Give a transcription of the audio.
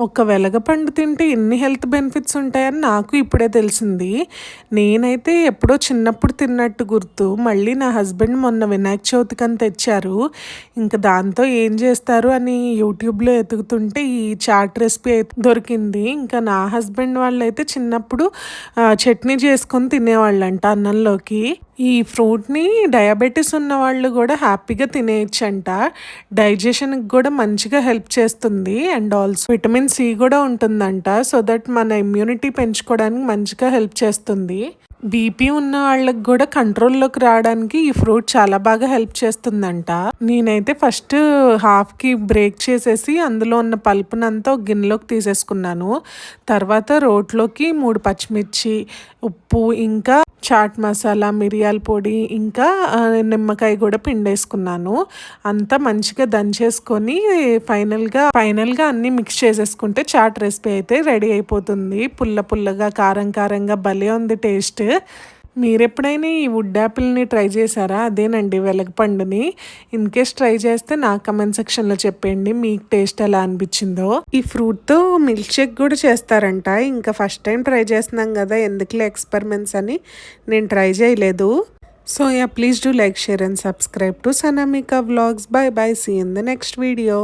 ఒక వెలగపండు తింటే ఎన్ని హెల్త్ బెనిఫిట్స్ ఉంటాయని నాకు ఇప్పుడే తెలిసింది. నేనైతే ఎప్పుడో చిన్నప్పుడు తిన్నట్టు గుర్తు. మళ్ళీ నా హస్బెండ్ మొన్న వినాయక చవితికని తెచ్చారు. ఇంక దాంతో ఏం చేస్తారు అని యూట్యూబ్‌లో ఎతుకుతుంటే ఈ చాట్ రెసిపీ అయితే దొరికింది. ఇంకా నా హస్బెండ్ వాళ్ళైతే చిన్నప్పుడు చట్నీ చేసుకొని తినేవాళ్ళంట అన్నంలోకి. ఈ ఫ్రూట్‌ని డయాబెటిస్ ఉన్నవాళ్ళు గూడా హ్యాపీగా తినేయొచ్చంట. డైజెషన్‌కి గూడా మంచిగా హెల్ప్ చేస్తుంది. అండ్ ఆల్సో విటమిన్ సి గూడా ఉంటుందంట. సో దట్ మన ఇమ్యూనిటీ పెంచుకోవడానికి మంచిగా హెల్ప్ చేస్తుంది. బీపీ ఉన్న వాళ్ళకి గూడా కంట్రోల్‌లోకి రావడానికి ఈ ఫ్రూట్ చాలా బాగా హెల్ప్ చేస్తుందంట. నేనైతే ఫస్ట్ హాఫ్‌కి బ్రేక్ చేసేసి అందులో ఉన్న పల్పునంతా ఒక గిన్నెలోకి తీసేసుకున్నాను. తర్వాత రోట్లోకి 3 పచ్చిమిర్చి, ఉప్పు, ఇంకా చాట్ మసాలా, మిరియాల పొడి, ఇంకా నిమ్మకాయ కూడా పిండేసుకున్నాను. అంతా మంచిగా దంచేసుకొని ఫైనల్‌గా అన్నీ మిక్స్ చేసేసుకుంటే చాట్ రెసిపీ అయితే రెడీ అయిపోతుంది. పుల్ల పుల్లగా, కారం కారంగా భలే ఉంది టేస్ట్. మీరెప్పుడైనా ఈ వుడ్ యాపిల్‌ని ట్రై చేశారా? అదేనండి వెలగపండుని. ఇన్‌కేస్ ట్రై చేస్తే నాకు కామెంట్ సెక్షన్‌లో చెప్పేయండి మీకు టేస్ట్ ఎలా అనిపించిందో. ఈ ఫ్రూట్‌తో మిల్క్ షేక్ కూడా చేస్తారంట. ఇంకా ఫస్ట్ టైం ట్రై చేస్తున్నాం కదా, ఎందుకులే ఎక్స్పెరిమెంట్స్ అని నేను ట్రై చేయలేదు. So please do like, share and subscribe to Sanamika vlogs. Bye bye. See you in the next video.